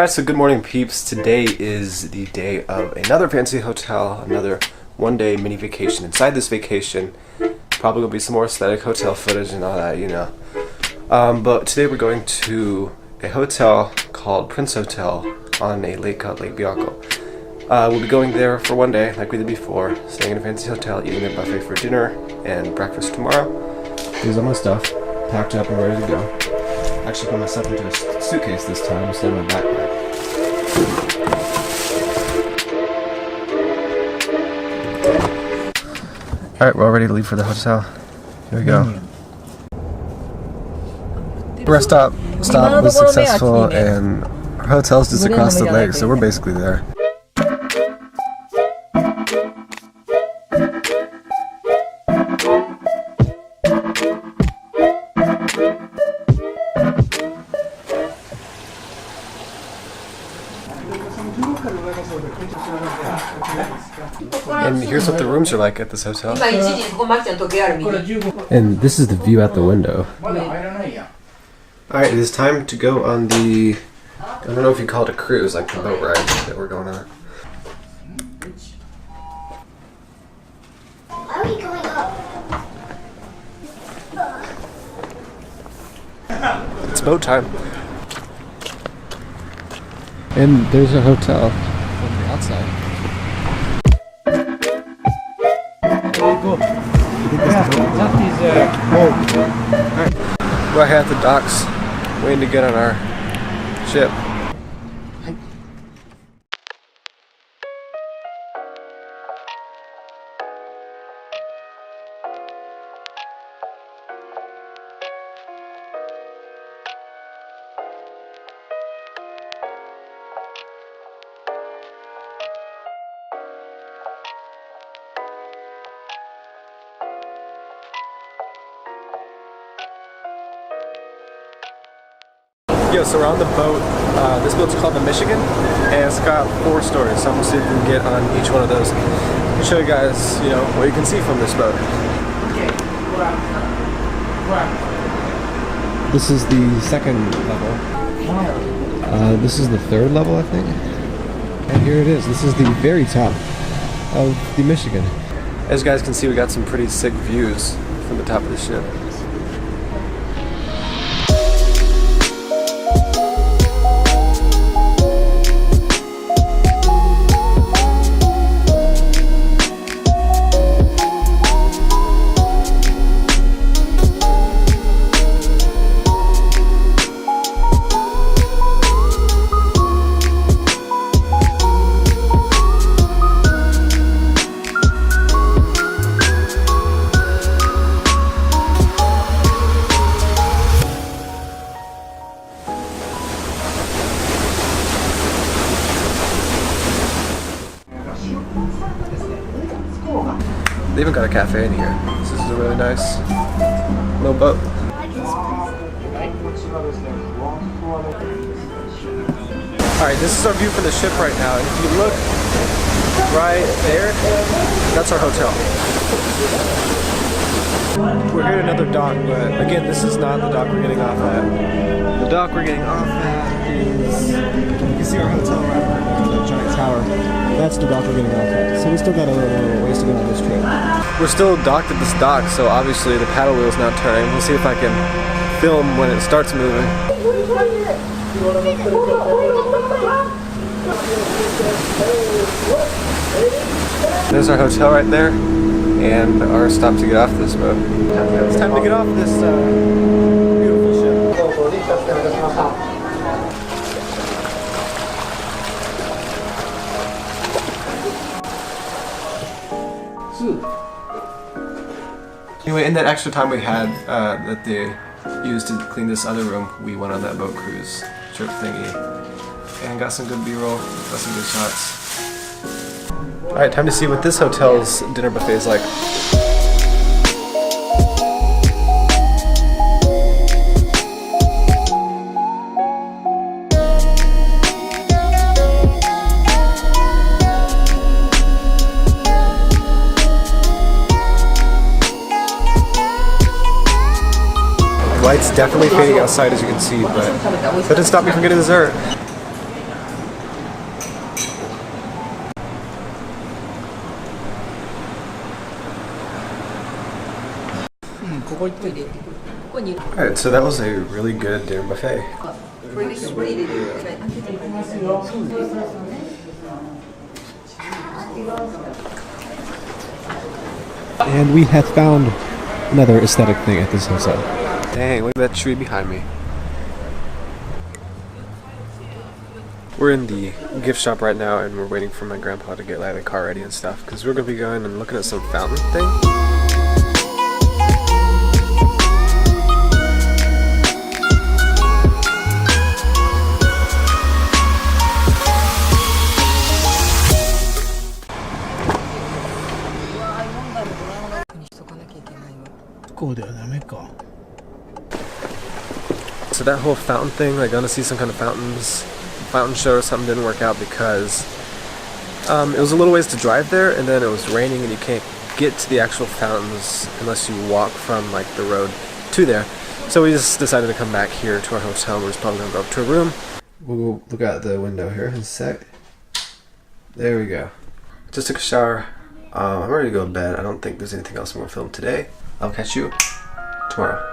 Alright, so good morning peeps. Today is the day of another fancy hotel, another one-day mini vacation. Inside this vacation, probably will be some more aesthetic hotel footage and all that, you know. But today we're going to a hotel called Prince Hotel on a lake called Lake Bianco. We'll be going there for one day, like we did before, staying in a fancy hotel, eating a buffet for dinner and breakfast tomorrow. Here's all my stuff, packed up and ready to go. Actually put my stuff into a suitcase this time instead of my backpack. Alright, we're all ready to leave for the hotel. Here we go. Rest stop was successful and our hotel's just across the lake, so we're basically there. And here's what the rooms are like at this hotel. And this is the view out the window. Alright, it is time to go on the, I don't know if you call it a cruise, like the boat ride that we're going on. Why are we going up? It's boat time. And there's a hotel from the outside. That is boat. Alright, we're here at the docks, waiting to get on our ship. Yo, so we're on the boat. This boat's called the Michigan, and it's got 4 stories. So I'm gonna see if we can get on each one of those and show you guys, you know, what you can see from this boat. This is the second level. This is the third level, I think. And here it is. This is the very top of the Michigan. As you guys can see, we got some pretty sick views from the top of the ship. They even got a cafe in here. This is a really nice little boat. Alright, this is our view from the ship right now. And if you look right there, that's our hotel. We're here at another dock, but again, this is not the dock we're getting off at. The dock we're getting off at is, you can see our hotel right there, that giant tower. That's the dock we're getting off at. So we still got a little ways to go on this trip. We're still docked at this dock, so obviously the paddle wheel's not turning. We'll see if I can film when it starts moving. There's our hotel right there, and our stop to get off this boat. It's time to get off this beautiful ship. Anyway, in that extra time we had that they used to clean this other room, we went on that boat cruise trip thingy and got some good B-roll, got some good shots. Alright, time to see what this hotel's dinner buffet is like. Light's definitely fading outside, as you can see, but that didn't stop me from getting dessert. Alright, so that was a really good dinner buffet. And we have found another aesthetic thing at this hotel. Dang, look at that tree behind me. We're in the gift shop right now and we're waiting for my grandpa to get like the car ready and stuff because we're going to be going and looking at some fountain thing. So that whole fountain thing, like going to see some kind of fountain show or something didn't work out because it was a little ways to drive there and then it was raining and you can't get to the actual fountains unless you walk from like the road to there. So we just decided to come back here to our hotel. We're just probably going to go up to a room. We'll go look out the window here in a sec. There we go. Just took a shower. I'm ready to go to bed. I don't think there's anything else I'm going to film today. I'll catch you tomorrow.